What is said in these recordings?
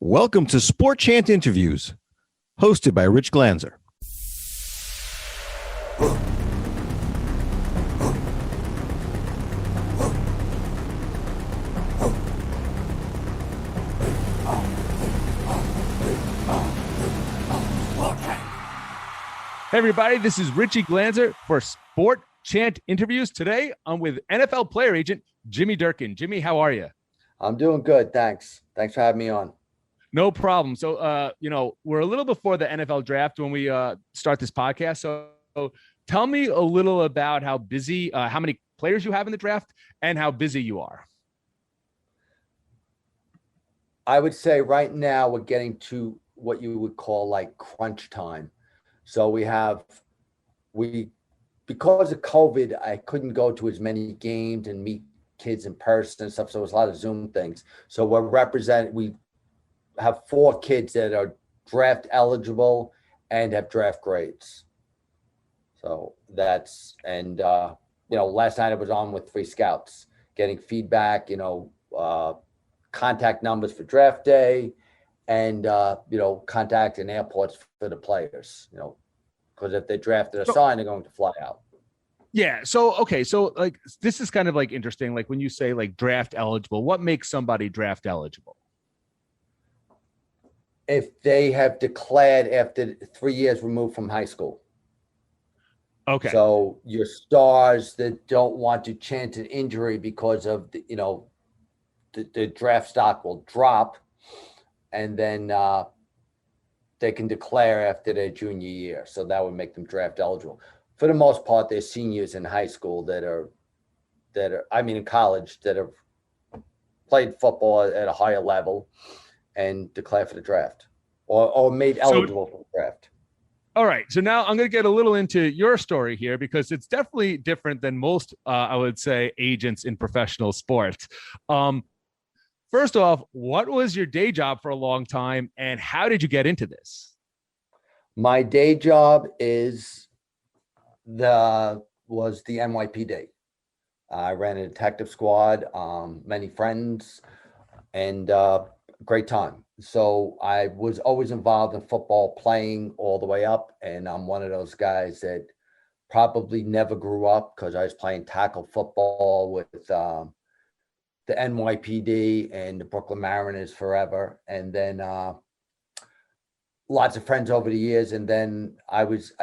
Welcome to SportChant Interviews, hosted by Rich Glanzer. Hey everybody, this is Richie Glanzer for SportChant Interviews. Today, I'm with NFL player agent Jimmy Durkin. Jimmy, how are you? I'm doing good, thanks. Thanks for having me on. No problem. So, we're a little before the NFL draft when we start this podcast. So tell me a little about how busy, how many players you have in the draft and how busy you are. I would say right now we're getting to what you would call like crunch time. So because of COVID, I couldn't go to as many games and meet kids in person and stuff. So it was a lot of Zoom things. So we have 4 kids that are draft eligible and have draft grades. So last night I was on with 3 scouts getting feedback, contact numbers for draft day and, contact and airports for the players, because if they drafted a sign, they're going to fly out. Yeah. So, okay. So like, this is kind of like interesting. Like when you say like draft eligible, what makes somebody draft eligible? If they have declared after 3 years removed from high school. Okay. So your stars that don't want to chance an injury because of the draft stock will drop, and then they can declare after their junior year. So that would make them draft eligible. For the most part, they're seniors in high school in college that have played football at a higher level and declare for the draft or made eligible for the draft. All right. So now I'm going to get a little into your story here because it's definitely different than most, I would say, agents in professional sports. First off, what was your day job for a long time and how did you get into this? My day job was the NYPD. I ran a detective squad, many friends, and great time. So I was always involved in football, playing all the way up, and I'm one of those guys that probably never grew up because I was playing tackle football with the NYPD and the Brooklyn Mariners forever, and then lots of friends over the years, and then I was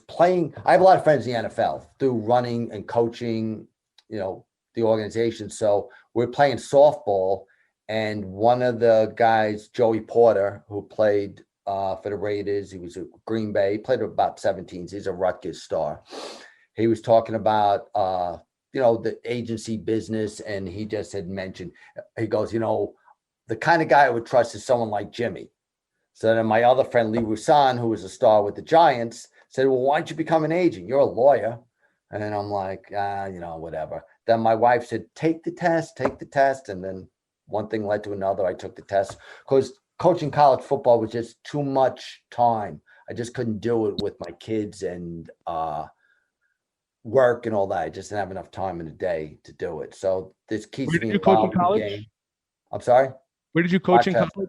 playing. I have a lot of friends in the NFL through running and coaching, the organization. So we're playing softball, and one of the guys, Joey Porter, who played for the Raiders, he was at Green Bay, he played about 17s. He's a Rutgers star. He was talking about, the agency business, and he just had mentioned, he goes, the kind of guy I would trust is someone like Jimmy. So then my other friend, Lee Roussan, who was a star with the Giants, said, well, why don't you become an agent? You're a lawyer. And then I'm like, whatever. Then my wife said, take the test. And then one thing led to another. I took the test because coaching college football was just too much time. I just couldn't do it with my kids and work and all that. I just didn't have enough time in the day to do it. So this keeps me involved in the game. I'm sorry? Where did you coach in college?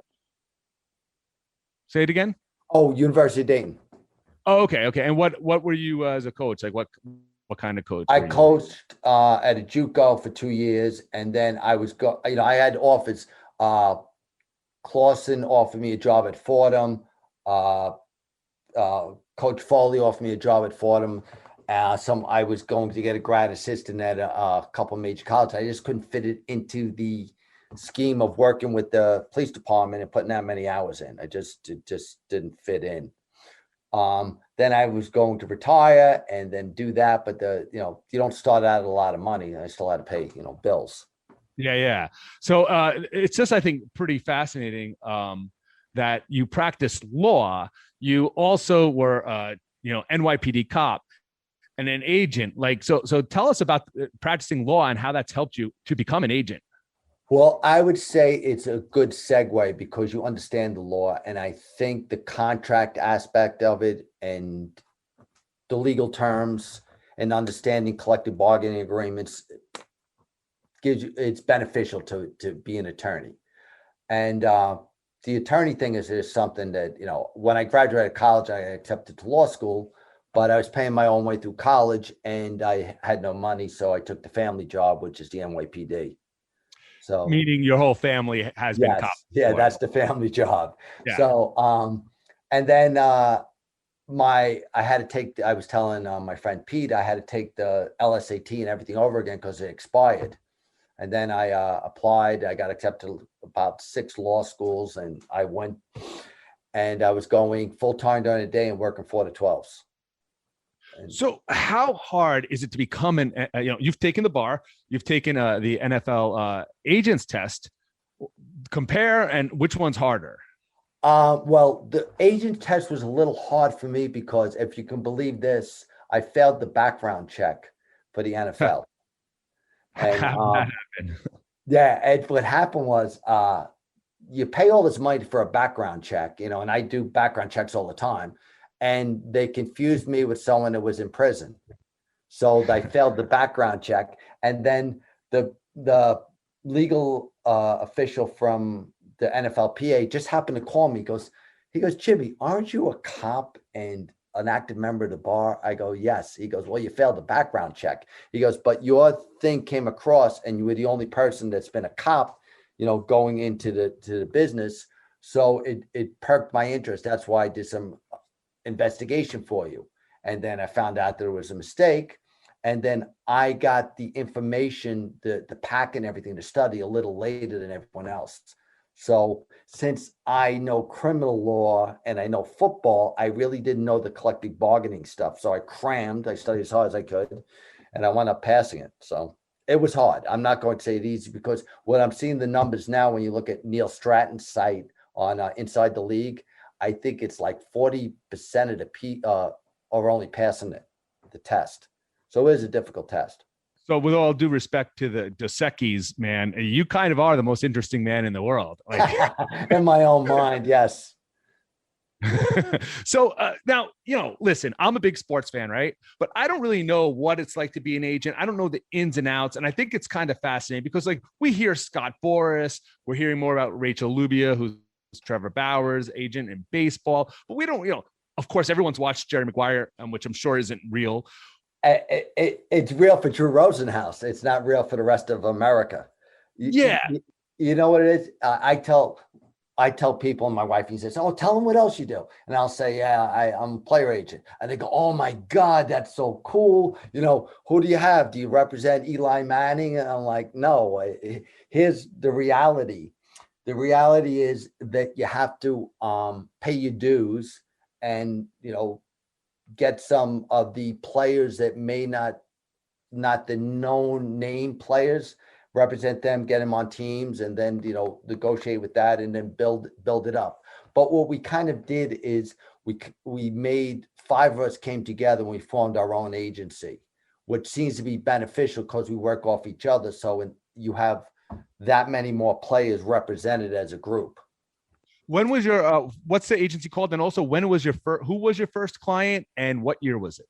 Say it again. Oh, University of Dayton. Oh, okay. And what were you as a coach? Like what kind of coach? I coached at a JUCO for 2 years, and then I had offers. Clausen offered me a job at Fordham. Coach Foley offered me a job at Fordham. I was going to get a grad assistant at a couple of major colleges. I just couldn't fit it into the scheme of working with the police department and putting that many hours in. It just didn't fit in. Then I was going to retire and then do that, but you don't start out at a lot of money. I still had to pay, bills. Yeah. So it's just, I think, pretty fascinating that you practiced law. You also were, NYPD cop and an agent. So tell us about practicing law and how that's helped you to become an agent. Well, I would say it's a good segue because you understand the law. And I think the contract aspect of it and the legal terms and understanding collective bargaining agreements it's beneficial to be an attorney. And the attorney thing is something that, when I graduated college, I accepted to law school, but I was paying my own way through college and I had no money. So I took the family job, which is the NYPD. So Meaning your whole family has been cop yes, yeah, lawyers. that's the family job. Yeah. So, and then, I was telling my friend Pete, I had to take the LSAT and everything over again because it expired. And then I applied. I got accepted to about 6 law schools, and I went, and I was going full time during the day and working 4 to 12s. So how hard is it to become you've taken the bar, you've taken the NFL agents test. Compare, and which one's harder? Well, the agent test was a little hard for me because, if you can believe this, I failed the background check for the NFL. And That happened? yeah, and what happened was, you pay all this money for a background check, and I do background checks all the time, and they confused me with someone that was in prison. So I failed the background check, and then the legal official from the NFLPA just happened to call me. He goes, Jimmy, aren't you a cop and an active member of the bar? I go, yes. He goes, well, you failed the background check. He goes, but your thing came across and you were the only person that's been a cop, going into the business. So it perked my interest. That's why I did some investigation for you. And then I found out there was a mistake. And then I got the information, the pack and everything to study a little later than everyone else. So since I know criminal law and I know football, I really didn't know the collective bargaining stuff. So I studied as hard as I could, and I wound up passing it. So it was hard. I'm not going to say it easy, because what I'm seeing the numbers now, when you look at Neil Stratton's site on Inside the League, I think it's like 40% of the are only passing the test. So it is a difficult test. So with all due respect to the Dos Equis, man, you kind of are the most interesting man in the world. In my own mind, yes. So now, listen, I'm a big sports fan, right? But I don't really know what it's like to be an agent. I don't know the ins and outs. And I think it's kind of fascinating because, we hear Scott Boras, we're hearing more about Rachel Lubia, who's Trevor Bauer's agent in baseball, but we don't, of course, everyone's watched Jerry Maguire, which I'm sure isn't real. It's real for Drew Rosenhaus. It's not real for the rest of America. Yeah. You know what it is? I tell people, and my wife, he says, oh, tell them what else you do. And I'll say, yeah, I'm a player agent. And they go, oh my God, that's so cool. Who do you have? Do you represent Eli Manning? And I'm like, no, here's the reality. The reality is that you have to pay your dues and, get some of the players that may not the known name players, represent them, get them on teams, and then, negotiate with that and then build it up. But what we kind of did is we made 5 of us came together and we formed our own agency, which seems to be beneficial because we work off each other. So when you have that many more players represented as a group. When was your what's the agency called? And also, when was who was your first client and what year was it?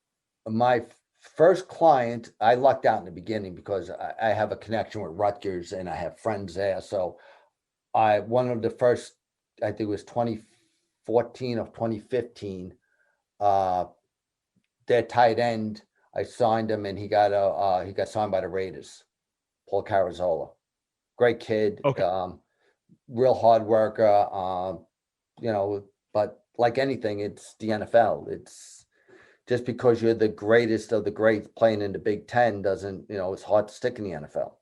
My first client, I lucked out in the beginning because I have a connection with Rutgers and I have friends there. So one of the first, I think it was 2014 or 2015, their tight end, I signed him and he got signed by the Raiders, Paul Carazola. Great kid. Okay. Real hard worker, but like anything, it's the NFL. It's just because you're the greatest of the greats playing in the Big Ten doesn't, it's hard to stick in the NFL.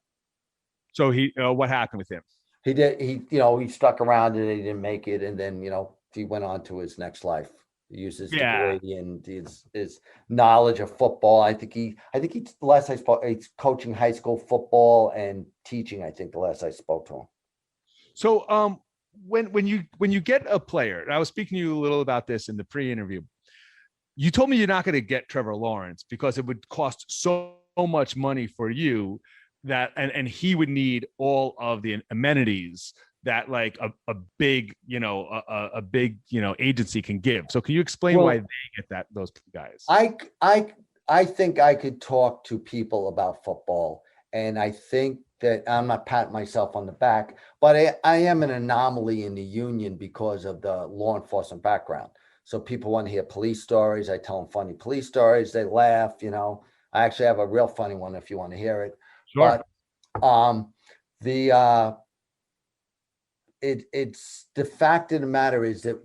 So what happened with him? He stuck around and he didn't make it. And then, he went on to his next life. He uses degree and his knowledge of football. I think the last I spoke, he's coaching high school football and teaching, I think the last I spoke to him. So when you get a player, and I was speaking to you a little about this in the pre-interview, you told me you're not going to get Trevor Lawrence because it would cost so much money for you that and he would need all of the amenities that like a big agency can give. So can you explain why they get those guys? I think I could talk to people about football, and I think that I'm not patting myself on the back, but I am an anomaly in the union because of the law enforcement background. So people want to hear police stories. I tell them funny police stories. They laugh, I actually have a real funny one if you want to hear it. Sure. But the it's the fact of the matter is that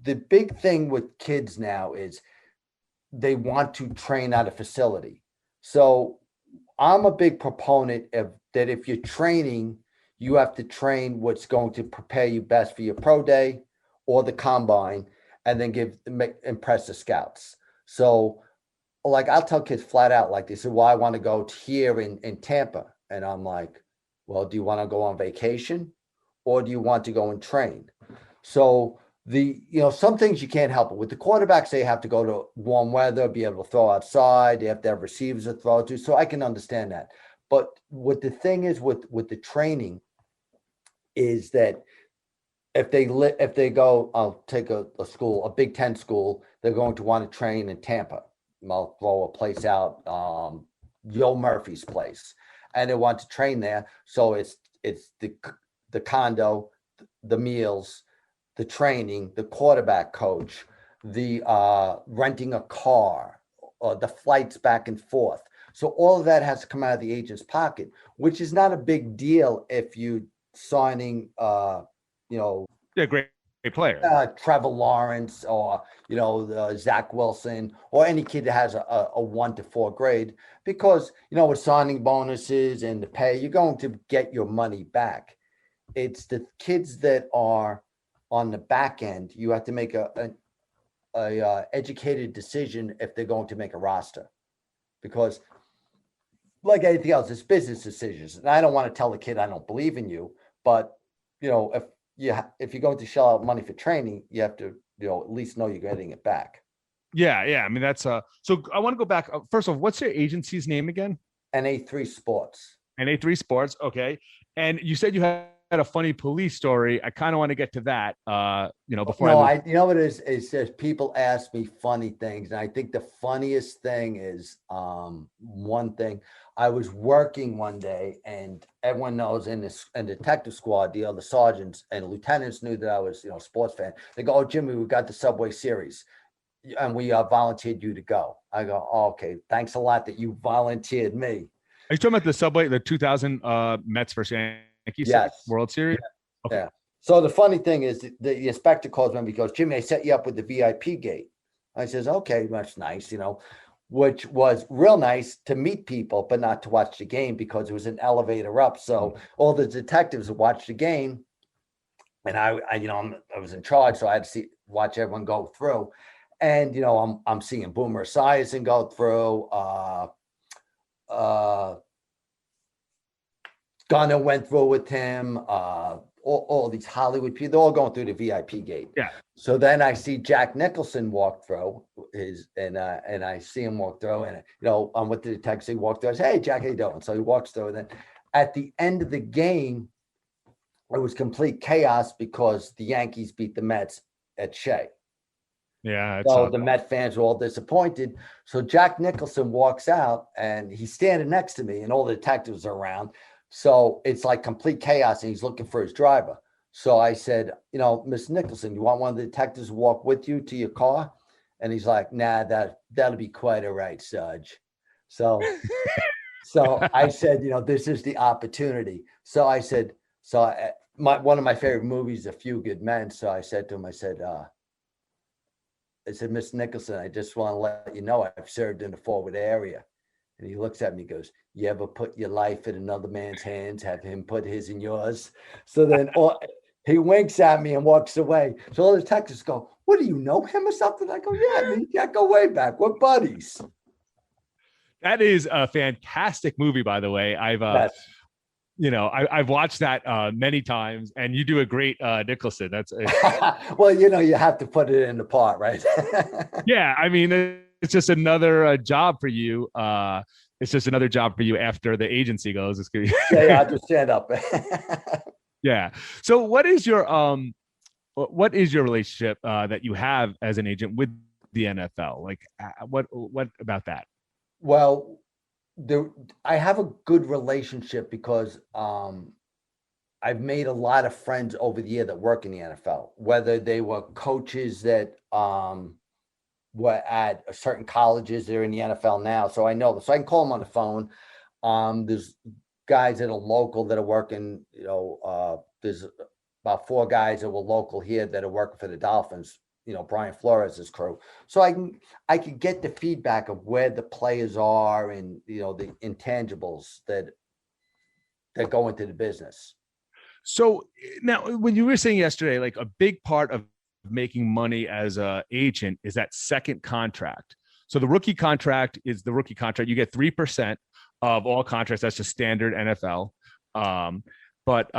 the big thing with kids now is they want to train at a facility. So I'm a big proponent of that. If you're training, you have to train what's going to prepare you best for your pro day or the combine, and then impress the scouts. So, like, I'll tell kids flat out, like, they say, well, I want to go here in Tampa. And I'm like, well, do you want to go on vacation or do you want to go and train? So some things you can't help it with. The quarterbacks, they have to go to warm weather, be able to throw outside. They have to have receivers to throw to. So I can understand that. But what the thing is with the training is that if they go, I'll take a school, a Big Ten school, they're going to want to train in Tampa. I'll throw a place out, Yo Murphy's place, and they want to train there. So it's the condo, the meals, the training, the quarterback coach, the renting a car, or the flights back and forth. So all of that has to come out of the agent's pocket, which is not a big deal if you signing, great player, Trevor Lawrence, or Zach Wilson, or any kid that has a 1 to 4 grade, because with signing bonuses and the pay, you're going to get your money back. It's the kids that are on the back end. You have to make a educated decision if they're going to make a roster, because like anything else, it's business decisions. And I don't want to tell the kid I don't believe in you, but if you're going to shell out money for training, you have to at least know you're getting it back. Yeah. I mean, that's so I want to go back. First of all, what's your agency's name again? NA3 Sports. NA3 Sports. Okay. And you said you had a funny police story. I kind of want to get to that. Before what it is? It's just people ask me funny things, and I think the funniest thing is one thing. I was working one day, and everyone knows in detective squad, the other sergeants and lieutenants knew that I was a sports fan. They go, "Oh, Jimmy, we got the Subway Series, and we volunteered you to go." I go, "Oh, okay, thanks a lot that you volunteered me." Are you talking about the Subway, the 2000 Mets versus Yankees Yes. World Series? Yeah. Okay. Yeah. So the funny thing is the inspector calls me because, "Jimmy, I set you up with the VIP gate." I says, "Okay, that's nice," which was real nice to meet people, but not to watch the game because it was an elevator up. So all the detectives would watch the game, and I was in charge, so I had to watch everyone go through. And I'm seeing Boomer Esiason go through. Gunner went through with him. All these Hollywood people, they're all going through the VIP gate. Yeah. So then I see Jack Nicholson walk through and I see him walk through, and I'm with the detective. He walked through. I say, "Hey, Jack, how you doing?" So he walks through. And then at the end of the game, it was complete chaos because the Yankees beat the Mets at Shea. Yeah. So the Met fans were all disappointed. So Jack Nicholson walks out, and he's standing next to me, and all the detectives are around. So it's like complete chaos, and he's looking for his driver. So I said, "Miss Nicholson, you want one of the detectives to walk with you to your car?" And he's like, "Nah, that'll be quite all right, Sarge." So I said, "This is the opportunity." So I said, one of my favorite movies, A Few Good Men. So I said to him, I said, "Miss Nicholson, I just want to let you know I've served in the forward area." And he looks at me and goes, "You ever put your life in another man's hands, have him put his in yours?" So then he winks at me and walks away. So all the detectives go, "What, do you know him or something?" I go, "Yeah, man, I go way back. We're buddies." That is a fantastic movie, by the way. I've watched that many times, and you do a great Nicholson. That's well, you have to put it in the part, right? Yeah, I mean, it's just another job for you. It's just another job for you after the agency goes. It's good. Yeah, I'll just stand up. Yeah. So what is your relationship that you have as an agent with the NFL? Like, what about that? Well, there, I have a good relationship because I've made a lot of friends over the year that work in the NFL, whether they were coaches that were at certain colleges. They're in the NFL now, so I know them. So I can call them on the phone. There's guys that are local that are working. There's about 4 guys that were local here that are working for the Dolphins. Brian Flores' crew. So I can get the feedback of where the players are and the intangibles that go into the business. So now, when you were saying yesterday, like a big part of making money as a agent is that second contract. So the rookie contract is the rookie contract. You get 3% of all contracts. That's just standard NFL. But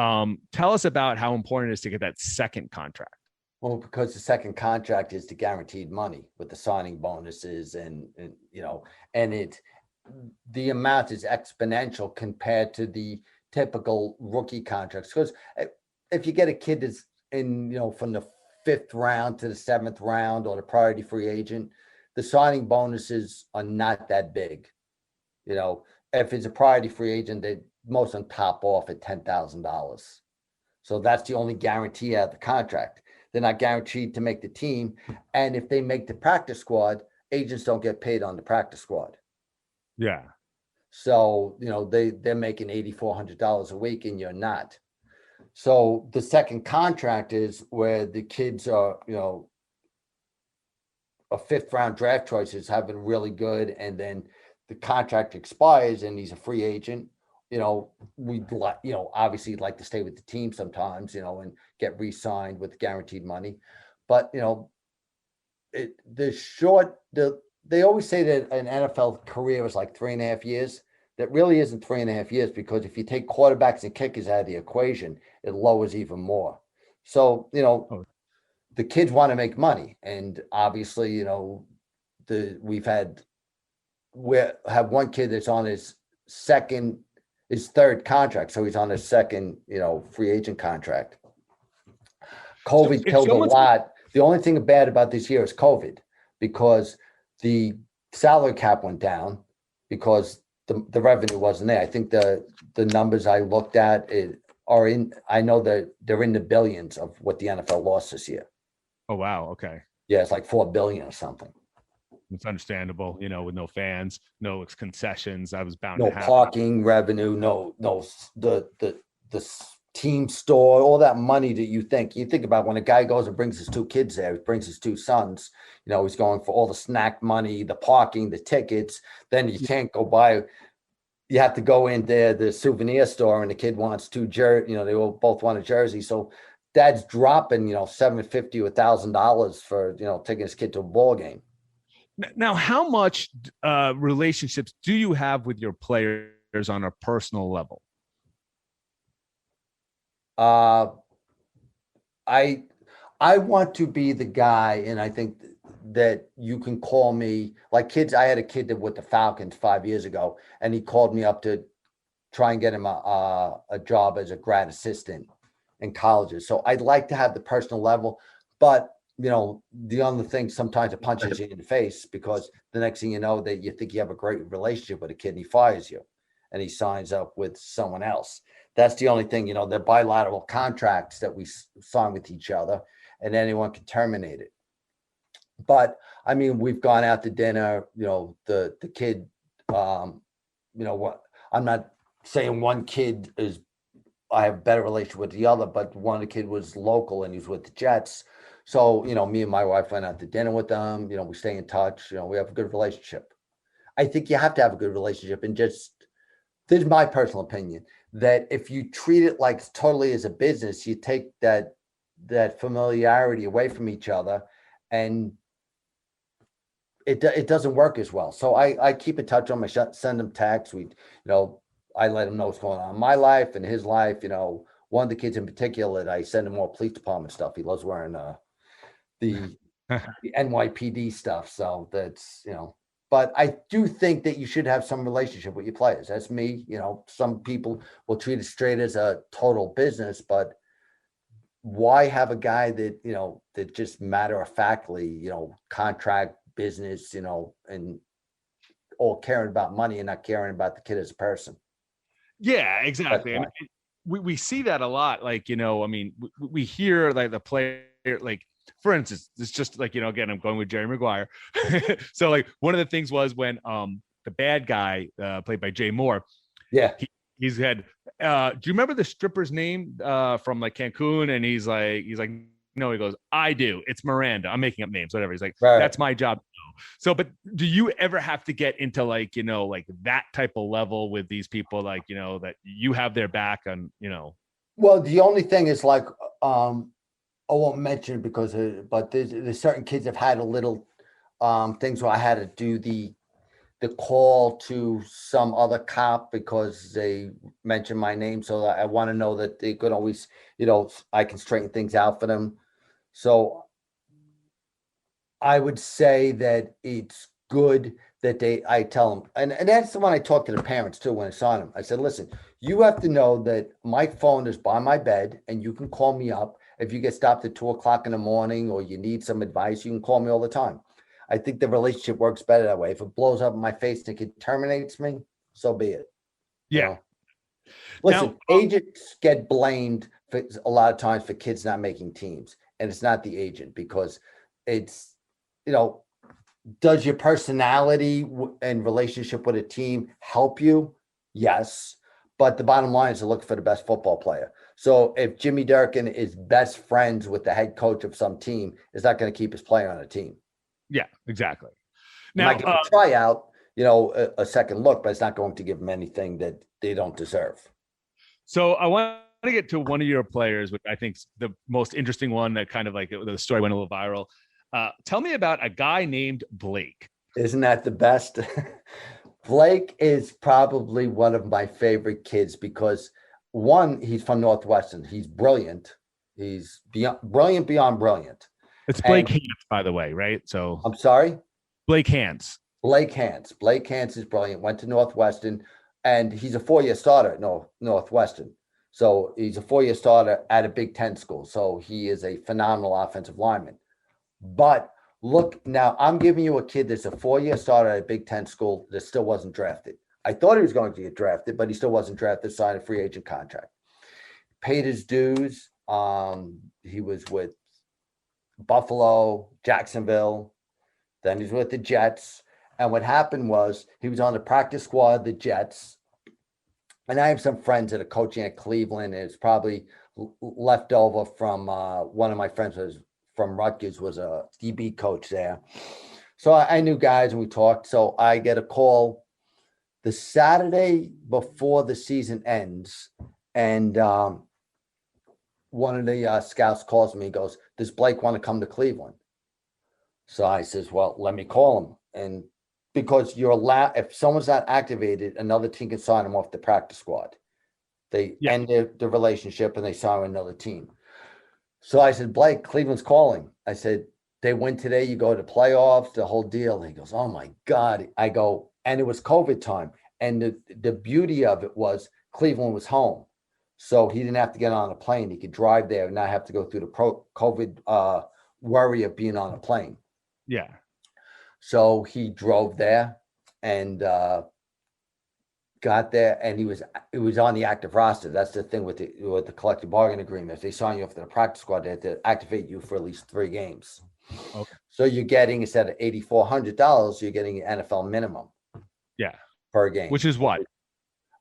tell us about how important it is to get that second contract. Well, because the second contract is the guaranteed money with the signing bonuses and the amount is exponential compared to the typical rookie contracts. Because if you get a kid that's in, from the 5th round to the 7th round or the priority free agent, the signing bonuses are not that big. If it's a priority free agent, most of them top off at $10,000. So that's the only guarantee out of the contract. They're not guaranteed to make the team. And if they make the practice squad, agents don't get paid on the practice squad. Yeah. So, they're making $8,400 a week and you're not. So the second contract is where the kids are, a 5th round draft choices have been really good. And then the contract expires and he's a free agent. We'd like, obviously like to stay with the team sometimes, and get re-signed with guaranteed money. But, they always say that an NFL career is like 3.5 years. That really isn't 3.5 years, because if you take quarterbacks and kickers out of the equation, it lowers even more. So, the kids want to make money. And obviously, we have one kid that's on his 3rd contract. So he's on his 2nd, free agent contract. COVID killed a lot. The only thing bad about this year is COVID, because the salary cap went down because the revenue wasn't there. I think the numbers I looked at I know that they're in the billions of what the NFL lost this year. Oh, wow. Okay. Yeah, it's like $4 billion or something. It's understandable, with no fans, no concessions. I was bound no to happen. parking revenue, no the team store, all that money that you think about when a guy goes and brings his 2 kids there, he brings his 2 sons, he's going for all the snack money, the parking, the tickets. Then you can't go buy. You have to go in there, the souvenir store, and the kid wants 2 jerseys. They all both want a jersey. So dad's dropping, $750 to $1,000 for, taking his kid to a ball game. Now, how much relationships do you have with your players on a personal level? I want to be the guy, and I think that you can call me like kids. I had a kid that with the Falcons 5 years ago, and he called me up to try and get him a job as a grad assistant in colleges. So I'd like to have the personal level, but the other thing, sometimes it punches you in the face, because the next thing you know, that you think you have a great relationship with a kid and he fires you and he signs up with someone else. That's the only thing, they're bilateral contracts that we sign with each other, and anyone can terminate it. But I mean, we've gone out to dinner, the kid, what, I'm not saying one kid I have a better relationship with the other, but one of the kid was local and he was with the Jets. So, me and my wife went out to dinner with them. We stay in touch. We have a good relationship. I think you have to have a good relationship. And this is my personal opinion, that if you treat it like totally as a business, you take that familiarity away from each other, and it doesn't work as well. So I keep in touch on my send them texts. I let him know what's going on in my life and his life. One of the kids in particular, I send him more police department stuff. He loves wearing the NYPD stuff. So that's, but I do think that you should have some relationship with your players. That's me. Some people will treat it straight as a total business, but why have a guy that, that just matter of factly, contract business, and all caring about money and not caring about the kid as a person. Yeah, exactly. And we see that a lot. Like, you know, I mean, we hear like the player, like, for instance, it's just like, you know, again, I'm going with Jerry Maguire. So like one of the things was when the bad guy played by Jay Moore, Yeah. he's had do you remember the stripper's name from like Cancun? And he's like, no, he goes, I do. It's Miranda. I'm making up names, whatever. He's like, Right. that's my job. So, but do you ever have to get into like, you know, like that type of level with these people, like, you know, that you have their back on, you know? Well, the only thing is like, I won't mention it because, but there's certain kids have had a little things where I had to do the call to some other cop because they mentioned my name. So I want to know that they could always, you know, I can straighten things out for them. So I would say that it's good that I tell them, and that's the one I talk to the parents too when it's on them. I said, listen, you have to know that my phone is by my bed and you can call me up. If you get stopped at 2 o'clock in the morning or you need some advice, you can call me all the time. I think the relationship works better that way. If it blows up in my face and it terminates me, so be it. Yeah. You know? Listen, agents get blamed for a lot of times for kids not making teams, and it's not the agent because it's, you know, does your personality and relationship with a team help you? Yes. But the bottom line is to look for the best football player. So if Jimmy Durkin is best friends with the head coach of some team, is not going to keep his player on a team. Yeah, exactly. Now, might give a tryout, you know, a second look, but it's not going to give them anything that they don't deserve. So I want to get to one of your players, which I think is the most interesting one that kind of like the story went a little viral. Tell me about a guy named Blake. Isn't that the best? Blake is probably one of my favorite kids because one, he's from Northwestern. He's brilliant. He's brilliant beyond brilliant. It's Blake Hans, by the way, right? So I'm sorry? Blake Hans. Blake Hans. Blake Hans is brilliant. Went to Northwestern, and he's a 4-year starter at Northwestern. So he's a 4-year starter at a Big Ten school. So he is a phenomenal offensive lineman. But look, now I'm giving you a kid that's a 4-year starter at a Big Ten school that still wasn't drafted. I thought he was going to get drafted, but he still wasn't drafted, signed a free agent contract. Paid his dues. He was with Buffalo, Jacksonville. Then he's with the Jets. And what happened was he was on the practice squad of the Jets. And I have some friends that are coaching at Cleveland. And it's probably left over from one of my friends was from Rutgers, was a DB coach there. So I knew guys and we talked. So I get a call the Saturday before the season ends. And one of the scouts calls me and goes, does Blake want to come to Cleveland? So I says, well, let me call him. And because you're allowed, if someone's not activated, another team can sign them off the practice squad. They end the relationship and they sign another team. So I said, Blake, Cleveland's calling. I said, they win today, you go to playoffs, the whole deal. And he goes, oh my God. I go, and it was COVID time. And the beauty of it was Cleveland was home. So he didn't have to get on a plane. He could drive there and not have to go through the COVID worry of being on a plane. Yeah. So he drove there and got there, and it was on the active roster. That's the thing with the collective bargaining agreement. If they sign you off to the practice squad, they have to activate you for at least 3 games. Okay. So you're getting, instead of $8,400, you're getting an NFL minimum. Yeah. Per game. Which is what?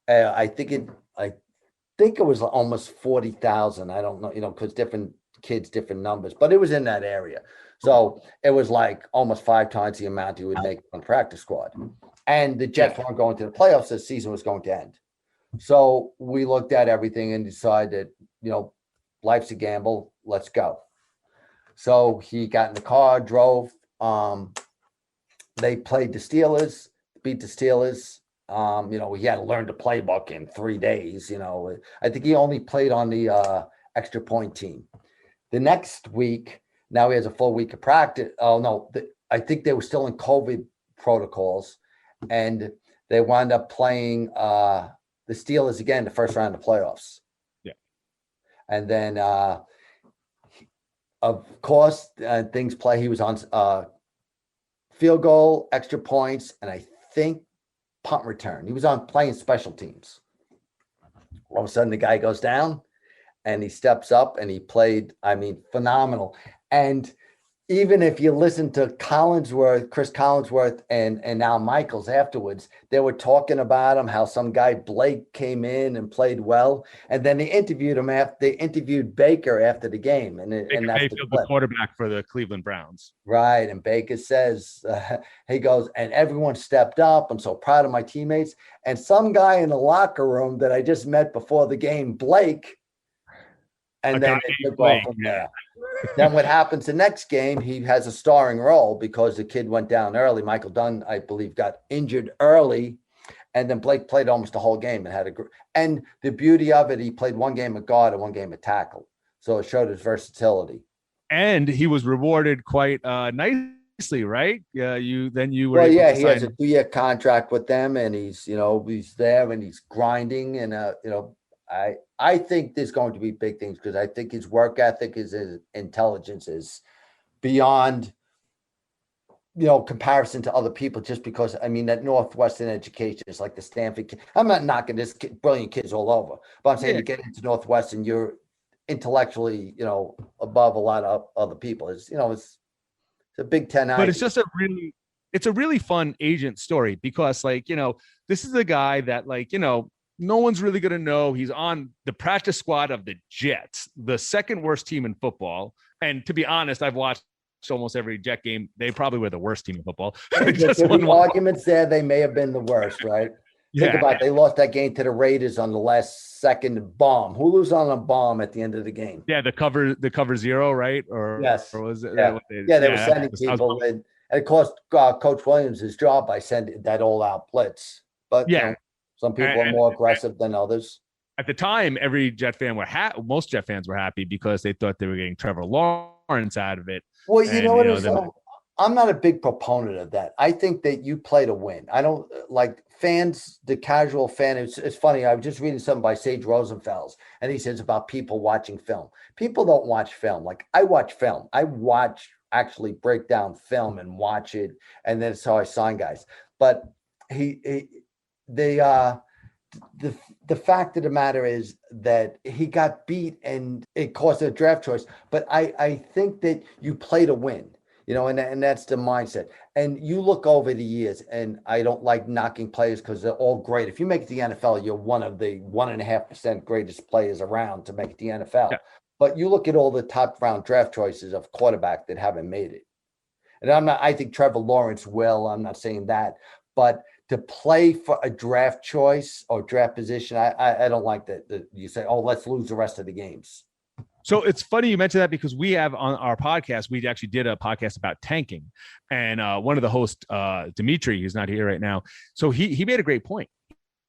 I think it was almost 40,000. I don't know, because different kids, different numbers, but it was in that area. So it was like almost 5 times the amount you would make on practice squad. And the Jets weren't going to the playoffs. The season was going to end. So we looked at everything and decided, life's a gamble. Let's go. So he got in the car, drove. They played the Steelers, beat the Steelers. He had to learn the playbook in 3 days. I think he only played on the extra point team. The next week, now he has a full week of practice. Oh, no, I think they were still in COVID protocols, and they wound up playing the Steelers again, the first round of playoffs. Yeah. And then, of course, things play. He was on field goal, extra points, and I think punt return. He was on playing special teams. All of a sudden, the guy goes down and he steps up and he played, I mean, phenomenal. And even if you listen to Chris Collinsworth, and now Michaels afterwards, they were talking about him, how some guy Blake came in and played well, and then they interviewed him after they interviewed Baker after the game, and Baker that's Mayfield, the quarterback for the Cleveland Browns. Right, and Baker says he goes, and everyone stepped up. I'm so proud of my teammates, and some guy in the locker room that I just met before the game, Blake, and then they took off from there. Then what happens the next game, he has a starring role because the kid went down early. Michael Dunn, I believe, got injured early. And then Blake played almost the whole game and and the beauty of it, he played one game at guard and one game at tackle. So it showed his versatility. And he was rewarded quite nicely, right? Yeah, you were. Well, yeah, he has a 2-year contract with them, and he's there and he's grinding, and I think there's going to be big things because I think his work ethic, his intelligence is beyond, comparison to other people, just because, I mean, that Northwestern education is like the Stanford kid. I'm not knocking this brilliant kids all over, but I'm saying to get into Northwestern, you're intellectually, above a lot of other people. It's a Big Ten. But it's just it's a really fun agent story because, this is a guy that, no one's really going to know. He's on the practice squad of the Jets, the second worst team in football. And to be honest, I've watched almost every Jet game. They probably were the worst team in football. Just arguments there. They may have been the worst, right? Think about it. They lost that game to the Raiders on the last second bomb. Who lose on a bomb at the end of the game? Yeah, the cover zero, right? Or yes, or was it? They were sending people, and it cost Coach Williams his job by sending that all-out blitz. But some people are more aggressive than others. At the time, every Jet fan most Jet fans were happy because they thought they were getting Trevor Lawrence out of it. Well, I'm not a big proponent of that. I think that you play to win. I don't like fans, the casual fan. It's funny. I was just reading something by Sage Rosenfels, and he says about people watching film. People don't watch film. Like, I watch film. I actually break down film and watch it, and that's how I sign guys. But the fact of the matter is that he got beat and it caused a draft choice. But I think that you play to win, and that's the mindset. And you look over the years, and I don't like knocking players because they're all great. If you make it to the NFL, you're one of the 1.5% greatest players around to make it to the NFL. Yeah. But you look at all the top round draft choices of quarterback that haven't made it. And I think Trevor Lawrence will. I'm not saying that. But to play for a draft choice or draft position, I don't like that you say, oh, let's lose the rest of the games. So it's funny you mentioned that because we have on our podcast, we actually did a podcast about tanking. And one of the hosts, Dimitri, who's not here right now. So he made a great point.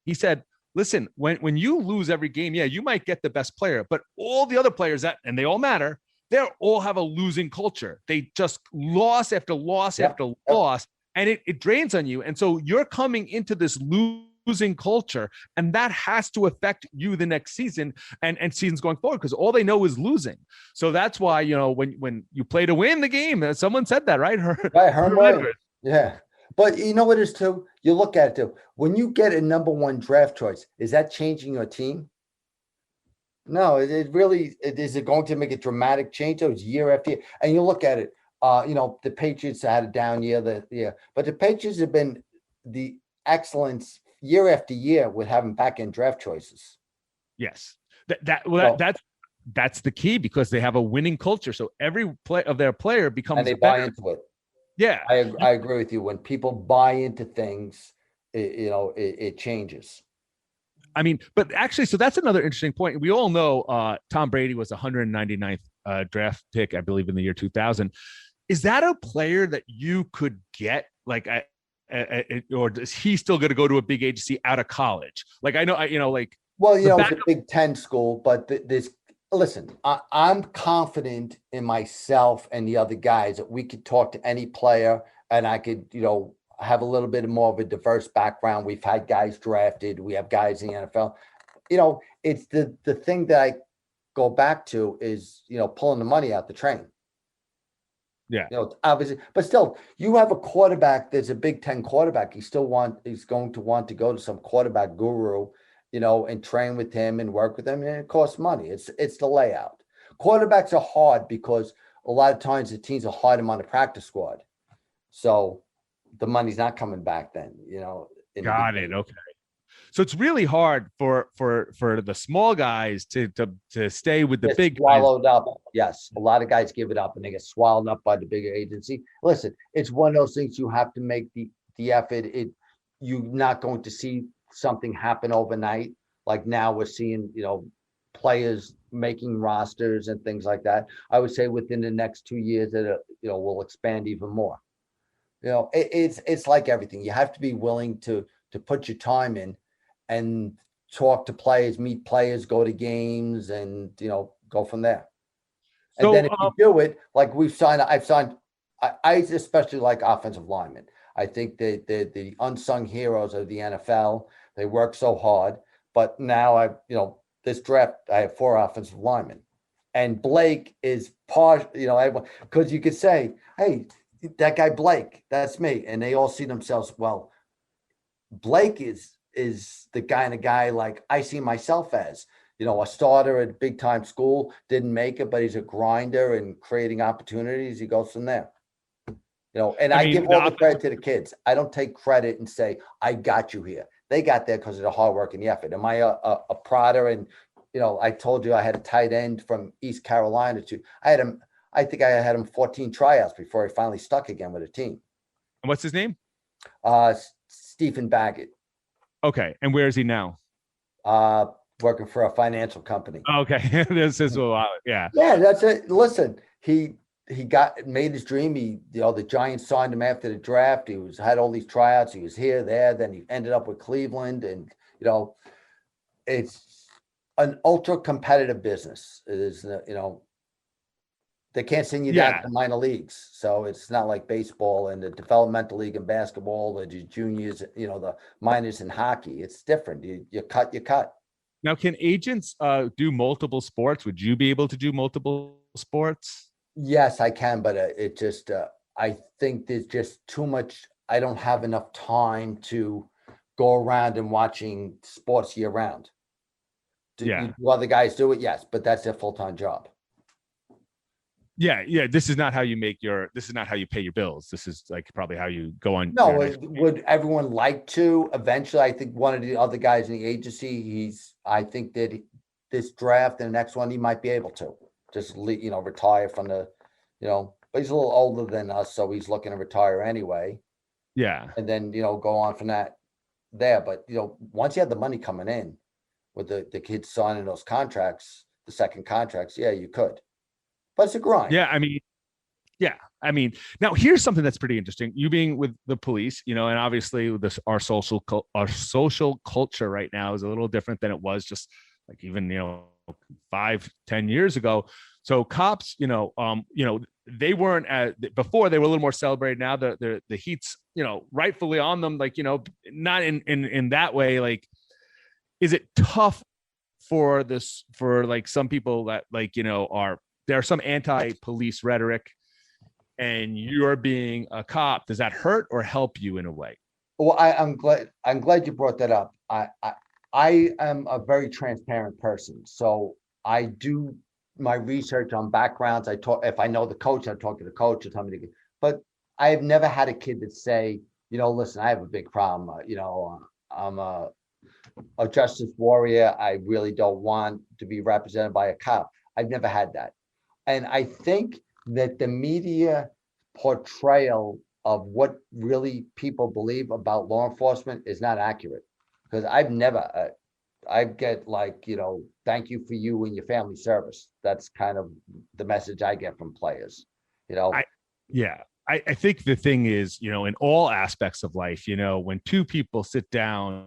He said, listen, when you lose every game, you might get the best player, but all the other players and they all matter, they all have a losing culture. They just loss after loss after loss. And it drains on you. And so you're coming into this losing culture, and that has to affect you the next season and seasons going forward, because all they know is losing. So that's why, when you play to win the game, someone said that, right? Herm. Yeah. But you know what it is too? You look at it too. When you get a number one draft choice, is that changing your team? No, it really is. It going to make a dramatic change? It was year after year. And you look at it. The Patriots had a down year but the Patriots have been the excellence year after year with having back-end draft choices. Yes. That's the key, because they have a winning culture. So every play of their player becomes, and they buy into it. Yeah. I agree with you. When people buy into things, it changes. I mean, but actually, so that's another interesting point. We all know Tom Brady was 199th draft pick, I believe, in the year 2000. Is that a player that you could get, or is he still going to go to a big agency out of college? Like, I know, well, it's a Big Ten school, but listen, I'm confident in myself and the other guys that we could talk to any player, and I could, have a little bit more of a diverse background. We've had guys drafted. We have guys in the NFL. It's the thing that I go back to is, pulling the money out the train. Yeah. Obviously, but still, you have a quarterback. There's a Big Ten quarterback. He's going to want to go to some quarterback guru, and train with him and work with him, and it costs money. It's the layout. Quarterbacks are hard because a lot of times the teams will hide them on the practice squad, so the money's not coming back then. In the Got it. beginning. Okay. So it's really hard for the small guys to stay with the Get big guys. swallowed up. Yes, a lot of guys give it up and they get swallowed up by the bigger agency. Listen, it's one of those things you have to make the effort. You're not going to see something happen overnight. Like now we're seeing, players making rosters and things like that. I would say within the next 2 years that will expand even more. It's like everything. You have to be willing to put your time in and talk to players, meet players, go to games, and go from there. And So then if you do it, like I've signed. I especially like offensive linemen. I think the unsung heroes of the NFL. They work so hard, but now this draft I have 4 offensive linemen, and Blake is part. Because you could say, hey, that guy Blake, that's me, and they all see themselves. Well, Blake is the kind of guy like I see myself as, a starter at a big time school, didn't make it, but he's a grinder and creating opportunities. He goes from there. And I give all the credit to the kids. I don't take credit and say, I got you here. They got there because of the hard work and the effort. Am I a prodder? And, I told you I had a tight end from East Carolina I think I had him 14 tryouts before he finally stuck again with a team. And what's his name? Stephen Baggett. Okay. And where is he now? Working for a financial company. Okay. This is a while. Yeah. Yeah, that's it. Listen, he made his dream. The Giants signed him after the draft. He had all these tryouts. He was here, there. Then he ended up with Cleveland, and it's an ultra competitive business. It is, they can't send you down to the minor leagues. So it's not like baseball and the developmental league and basketball, the juniors, the minors in hockey. It's different. You cut. Now, can agents do multiple sports? Would you be able to do multiple sports? Yes, I can, but it just, I think there's just too much. I don't have enough time to go around and watching sports year round. Do other guys do it? Yes, but that's their full-time job. Yeah. This is not how you pay your bills. This is like probably how you go on. No, would everyone like to? Eventually, I think one of the other guys in the agency, I think that this draft and the next one, he might be able to just retire from the, but he's a little older than us, so he's looking to retire anyway. Yeah. And then, go on from that there. But, once you have the money coming in with the kids signing those contracts, the second contracts, yeah, you could. But it's a grind. Yeah. I mean, now here's something that's pretty interesting. You being with the police, and obviously our social culture right now is a little different than it was just like even, 5-10 years ago. So cops, they weren't before, they were a little more celebrated. Now the heat's, rightfully on them. Like, not in that way. Like, is it tough for like some people that like, there's some anti-police rhetoric and you're being a cop? Does that hurt or help you in a way? Well, I'm glad you brought that up. I am a very transparent person. So I do my research on backgrounds. If I know the coach, I talk to the coach or tell me but I have never had a kid that say, listen, I have a big problem. I'm a justice warrior. I really don't want to be represented by a cop. I've never had that. And I think that the media portrayal of what really people believe about law enforcement is not accurate. Because I've never, I get like, thank you for you and your family service. That's kind of the message I get from players, I think the thing is, in all aspects of life, when two people sit down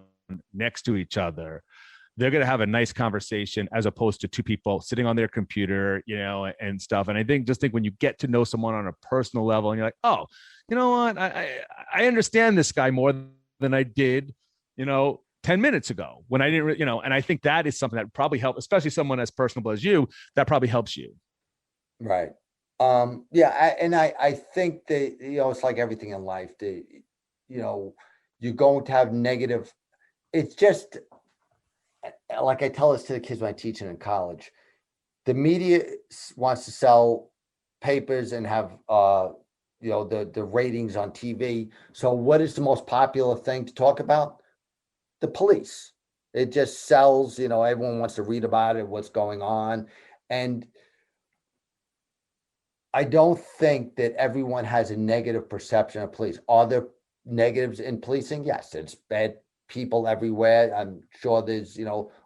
next to each other, they're going to have a nice conversation as opposed to two people sitting on their computer, and stuff. And I think when you get to know someone on a personal level and you're like, oh, you know what? I understand this guy more than I did, 10 minutes ago when I didn't, and I think that is something that probably helps, especially someone as personable as you, that probably helps you. Right. I think that, it's like everything in life. You're going to have negative. It's just like I tell this to the kids when I teach it in college. The media wants to sell papers and have the ratings on TV. So what is the most popular thing to talk about? The police. It just sells, everyone wants to read about it, what's going on. And I don't think that everyone has a negative perception of police. Are there negatives in policing? Yes, there's bad people everywhere. I'm sure there's,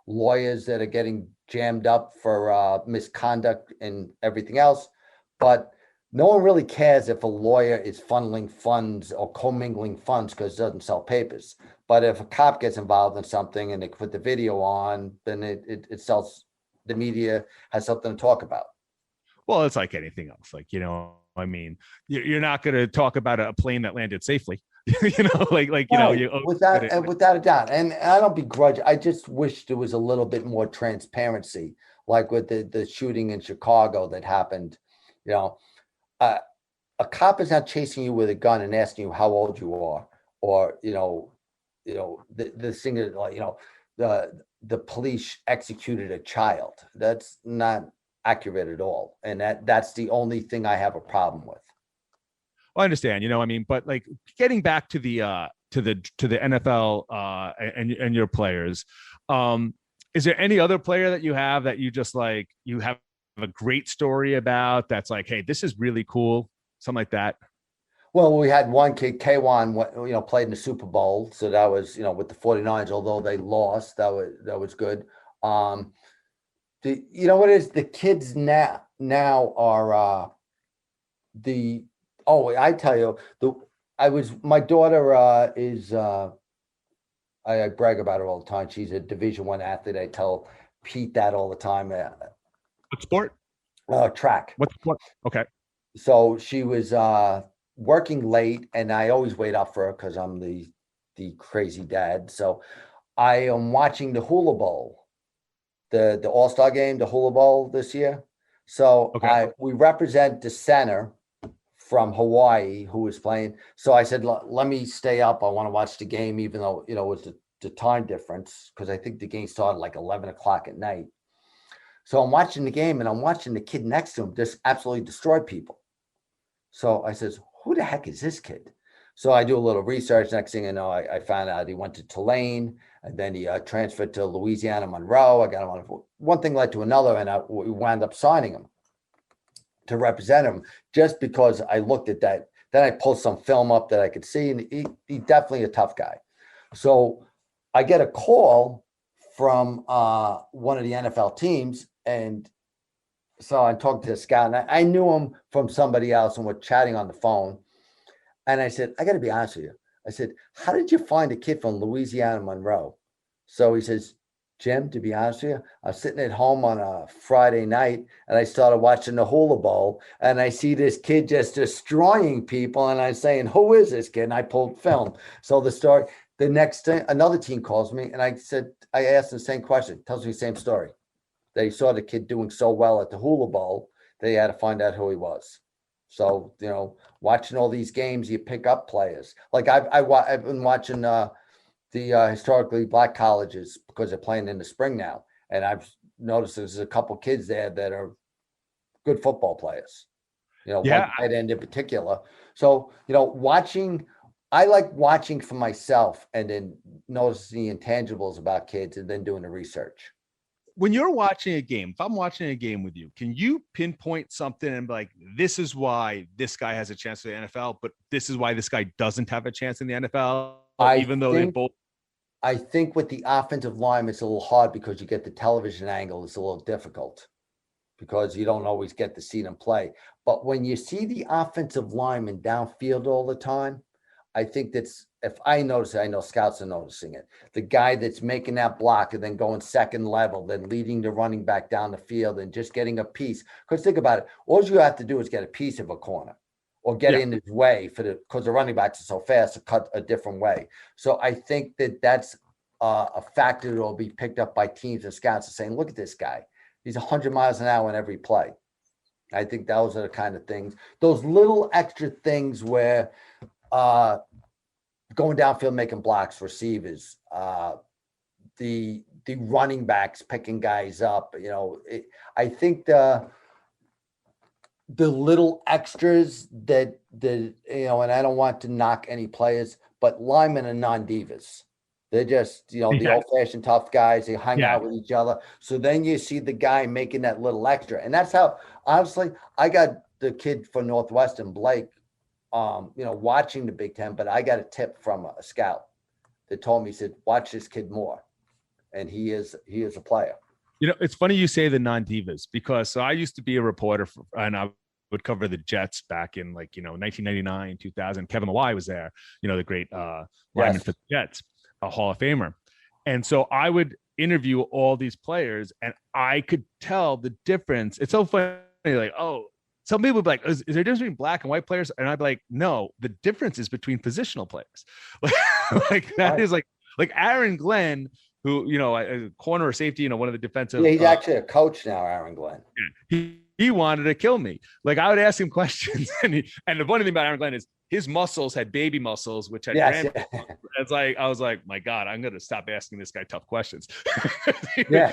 lawyers that are getting jammed up for misconduct and everything else. But no one really cares if a lawyer is funneling funds or commingling funds because it doesn't sell papers. But if a cop gets involved in something and they put the video on, then it sells. The media has something to talk about. Well, it's like anything else. Like, I mean, you're not going to talk about a plane that landed safely. Without a doubt. And I don't begrudge. I just wish there was a little bit more transparency, like with the shooting in Chicago that happened. A cop is not chasing you with a gun and asking you how old you are, or the thing is, like, the police executed a child. That's not accurate at all, and that's the only thing I have a problem with. Well, I understand, I mean, but like getting back to the NFL and your players, is there any other player that you have that you just like you have a great story about that's like, hey, this is really cool, something like that? Well, we had one kid, K1, played in the Super Bowl, so that was, with the 49ers, although they lost, that was good. What is the kids now are I tell you, my daughter is I brag about her all the time. She's a Division I athlete. I tell Pete that all the time. What sport? Track. What sport? Okay. So she was working late, and I always wait up for her because I'm the crazy dad. So I am watching the Hula Bowl, the All-Star game, the Hula Bowl this year. So okay. we represent the center from Hawaii who was playing. So I said, let me stay up. I want to watch the game, even though, it was the time difference, because I think the game started like 11 o'clock at night. So I'm watching the game, and I'm watching the kid next to him just absolutely destroy people. So I says, who the heck is this kid? So I do a little research. Next thing I know, I found out he went to Tulane, and then he transferred to Louisiana Monroe. I got him on one thing led to another, and we wound up signing him to represent him just because I looked at that. Then I pulled some film up that I could see, and he's definitely a tough guy. So I get a call from one of the NFL teams, and so I talked to the scout, and I knew him from somebody else, and we're chatting on the phone. And I said, I got to be honest with you. I said, how did you find a kid from Louisiana Monroe? So he says, Jim, to be honest with you, I was sitting at home on a Friday night, and I started watching the Hula Bowl, and I see this kid just destroying people, and I'm saying, who is this kid? And I pulled film. So the next thing, another team calls me, and I asked the same question, tells me the same story. They saw the kid doing so well at the Hula Bowl, they had to find out who he was. So, watching all these games, you pick up players. Like I've been watching the historically black colleges because they're playing in the spring now. And I've noticed there's a couple kids there that are good football players, one tight end in particular. So, I like watching for myself and then noticing the intangibles about kids and then doing the research. When you're watching a game, if I'm watching a game with you, can you pinpoint something and be like, this is why this guy has a chance in the NFL, but this is why this guy doesn't have a chance in the NFL, even though they both. I think with the offensive line, it's a little hard because you get the television angle. It's a little difficult because you don't always get to see them play. But when you see the offensive lineman downfield all the time, I think if I notice it, I know scouts are noticing it. The guy that's making that block and then going second level, then leading the running back down the field and just getting a piece. Because think about it, all you have to do is get a piece of a corner or get in his way because the running backs are so fast to cut a different way. So I think that's a factor that will be picked up by teams and scouts saying, look at this guy. He's 100 miles an hour in every play. I think those are the kind of things, those little extra things where uh, going downfield, making blocks, receivers, the running backs picking guys up. I think the little extras that and I don't want to knock any players, but linemen are non-divas. They're just, the Yeah. old-fashioned tough guys. They hang Yeah. out with each other. So then you see the guy making that little extra. And that's how, honestly, I got the kid for Northwestern, Blake, watching the Big Ten, but I got a tip from a scout that told me, he said, watch this kid more. And he is a player. It's funny you say the non-divas, because I used to be a reporter and I would cover the Jets back in 1999, 2000. Kevin Mawai was there, the great lineman for the Jets, a Hall of Famer. And so I would interview all these players and I could tell the difference. It's so funny. Like, oh, some people would be like, is there a difference between black and white players? And I'd be like, no, the difference is between positional players. Like that is like Aaron Glenn, who, a corner or safety, one of the defensive. Yeah, he's actually a coach now, Aaron Glenn. He wanted to kill me. Like, I would ask him questions. And the funny thing about Aaron Glenn is his muscles had baby muscles, which had it's like, I was like, my God, I'm going to stop asking this guy tough questions. Yeah.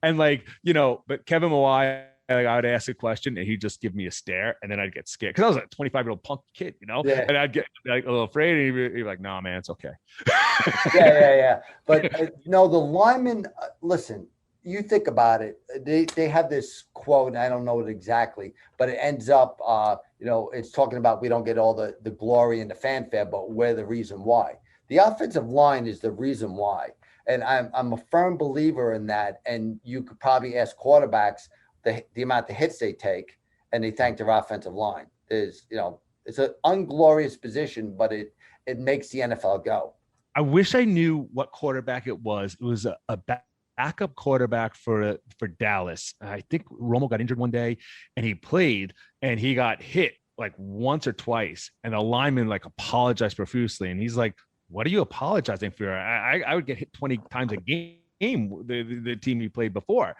And but Kevin Mawai, I would ask a question and he'd just give me a stare and then I'd get scared because I was a 25-year-old punk kid, Yeah. And I'd get like a little afraid and he'd be like, "No, man, it's okay." Yeah. But no, the linemen, listen, you think about it, they have this quote, and I don't know it exactly, but it ends up, it's talking about we don't get all the glory and the fanfare, but we're the reason why. The offensive line is the reason why. And I'm a firm believer in that. And you could probably ask quarterbacks the amount of hits they take, and they thank their offensive line. It's an unglorious position, but it makes the NFL go. I wish I knew what quarterback it was. It was a backup quarterback for Dallas. I think Romo got injured one day and he played and he got hit like once or twice. And the lineman apologized profusely. And he's like, "What are you apologizing for? I would get hit 20 times a game, the team you played before."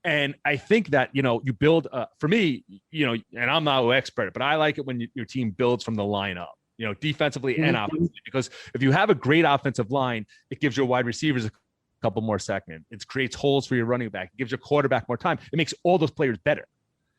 And I think that, you build, for me, and I'm not an expert, but I like it when your team builds from the line up, defensively and offensively, because if you have a great offensive line, it gives your wide receivers a couple more seconds. It creates holes for your running back. It gives your quarterback more time. It makes all those players better.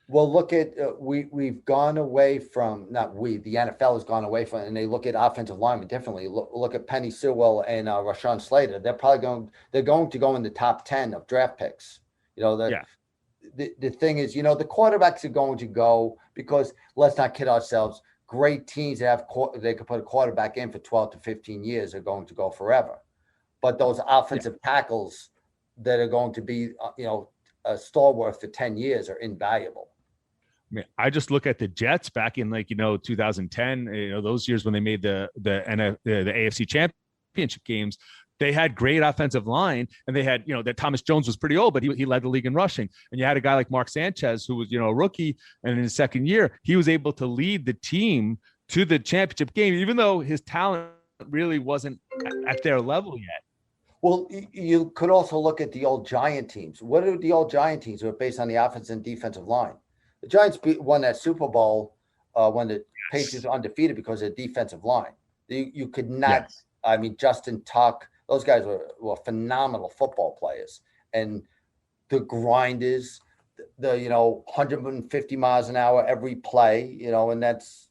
Well, look at we've gone away from, not we, the NFL has gone away from, and they look at offensive linemen differently. Look at Penny Sewell and Rashawn Slater. They're going to go in the top 10 of draft picks. The thing is, the quarterbacks are going to go, because let's not kid ourselves. Great teams that they could put a quarterback in for 12 to 15 years are going to go forever. But those offensive tackles that are going to be, a stalwart for 10 years are invaluable. I mean, I just look at the Jets back in 2010, those years when they made the AFC championship games. They had great offensive line, and they had, that Thomas Jones was pretty old, but he led the league in rushing. And you had a guy like Mark Sanchez, who was, a rookie, and in his second year, he was able to lead the team to the championship game, even though his talent really wasn't at their level yet. Well, you could also look at the old Giant teams. What are the old Giant teams who are based on the offensive and defensive line? The Giants won that Super Bowl when the Patriots were undefeated because of the defensive line. You could not. Yes. I mean, Justin Tuck. Those guys were phenomenal football players, and the grinders, the 150 miles an hour every play, and that's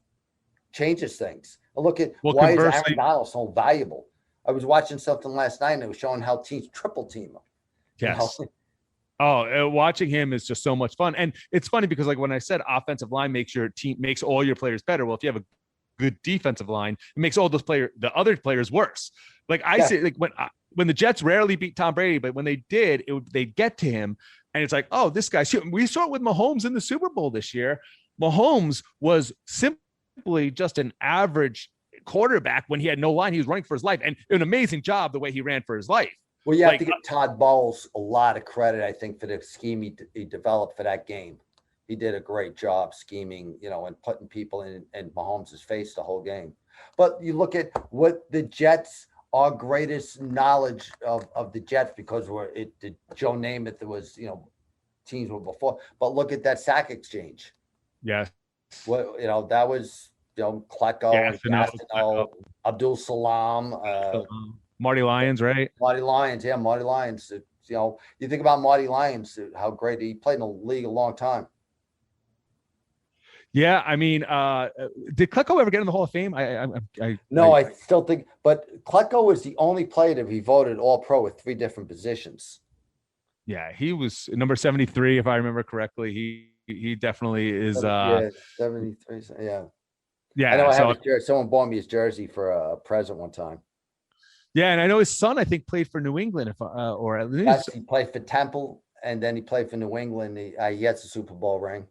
changes things. And look at why is Aaron Donald so valuable? I was watching something last night and it was showing how teams triple team him. Yes. Oh, watching him is just so much fun. And it's funny because when I said offensive line makes all your players better. Well, if you have a good defensive line, it makes all the other players worse. See, when the Jets rarely beat Tom Brady, but when they did, they'd get to him. And it's like, oh, this guy, we saw it with Mahomes in the Super Bowl this year. Mahomes was simply just an average quarterback when he had no line. He was running for his life, and an amazing job the way he ran for his life. Well, you have to give Todd Bowles a lot of credit, I think, for the scheme he developed for that game. He did a great job scheming, and putting people in Mahomes' face the whole game. But you look at what the Jets, our greatest knowledge of the Jets, because Joe Namath, there was, teams were before. But look at that sack exchange. Yes. Well, that was, Klecko and Gastineau, Gastineau, Abdul Salam, Marty Lyons, right? Marty Lyons. Yeah, Marty Lyons. You think about Marty Lyons, how great he played in the league a long time. Yeah, I mean, did Klecko ever get in the Hall of Fame? No, I still think, but Klecko was the only player to be voted All Pro with 3 different positions. Yeah, he was number 73, if I remember correctly. He definitely is. 73. Yeah. Yeah. I know I have someone bought me his jersey for a present one time. Yeah, and I know his son, I think, played for New England, or at least yes, he played for Temple, and then he played for New England. He gets a Super Bowl ring.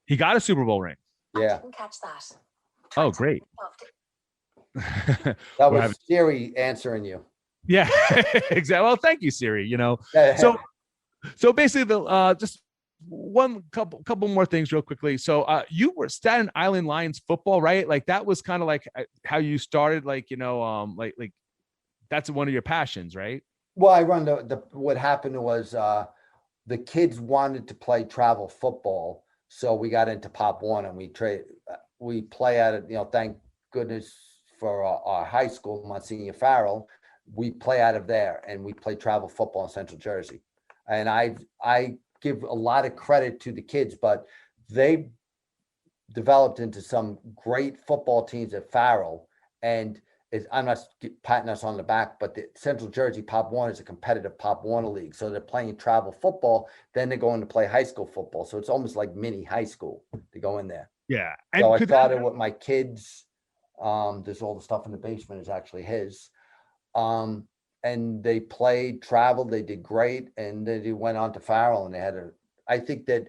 He got a Super Bowl ring. Yeah. I didn't catch that. Oh, great. That was Siri answering you. Yeah, exactly. Well, thank you, Siri. So basically, just one couple more things real quickly. So you were Staten Island Lions football, right? Like that was kind of like how you started, like like that's one of your passions, right? Well, I run what happened was the kids wanted to play travel football, so we got into Pop One and we play at it. Thank goodness for our high school, Monsignor Farrell. We play out of there, and we play travel football in Central Jersey. And I give a lot of credit to the kids, but they developed into some great football teams at Farrell. And I'm not patting us on the back, but the Central Jersey Pop One is a competitive Pop One league. So they're playing travel football, then they're going to play high school football. So it's almost like mini high school to go in there. Yeah. And so I started with my kids. There's all the stuff in the basement is actually his. And they played, traveled, they did great, and then they went on to Farrell, and I think that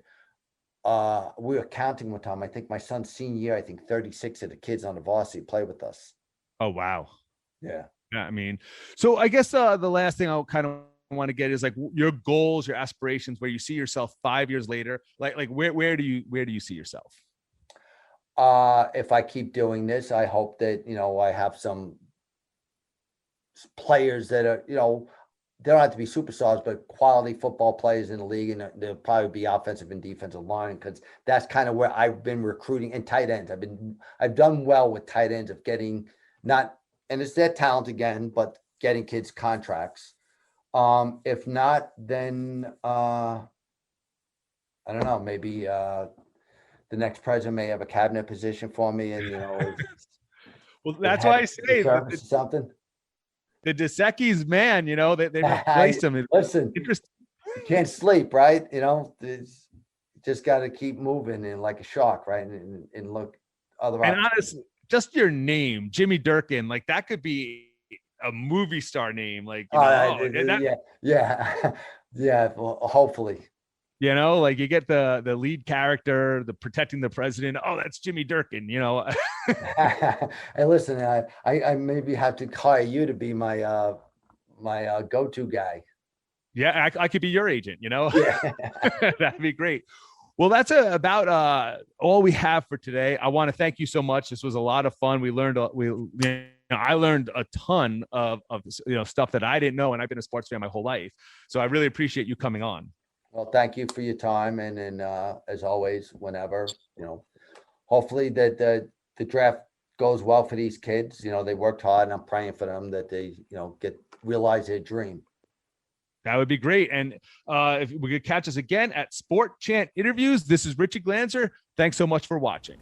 we were counting one time. I think my son's senior year, I think 36 of the kids on the varsity played with us. Oh, wow. Yeah. Yeah. I mean, so I guess the last thing I'll kind of want to get is like your goals, your aspirations, where you see yourself 5 years later. Like where do you see yourself? If I keep doing this, I hope that, I have some players that are, they don't have to be superstars, but quality football players in the league, and they'll probably be offensive and defensive line, because that's kind of where I've been recruiting, and tight ends. I've done well with tight ends of getting and it's their talent again, but getting kids contracts. If not, then I don't know, maybe the next president may have a cabinet position for me, and well, that's why I say something. The DeSecchi's, man, they replaced him. Listen, you can't sleep, right? Just got to keep moving and like a shark, right? And look other. And honestly, just your name, Jimmy Durkin, like that could be a movie star name, like yeah. Well, hopefully. Like you get the lead character, the protecting the president. Oh, that's Jimmy Durkin, Hey, listen, I maybe have to hire you to be my my go-to guy. Yeah, I could be your agent, Yeah. That'd be great. Well, that's about all we have for today. I want to thank you so much. This was a lot of fun. I learned a ton of stuff that I didn't know, and I've been a sports fan my whole life. So I really appreciate you coming on. Well, thank you for your time, and as always, whenever, hopefully that the draft goes well for these kids. They worked hard, and I'm praying for them that they, realize their dream. That would be great. And if we could catch us again at SportChant Interviews, this is Richie Glanzer. Thanks so much for watching.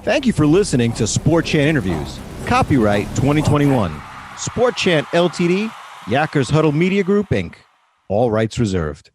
Thank you for listening to SportChant Interviews. Copyright 2021. SportChant Ltd. Yackers Huddle Media Group, Inc. All rights reserved.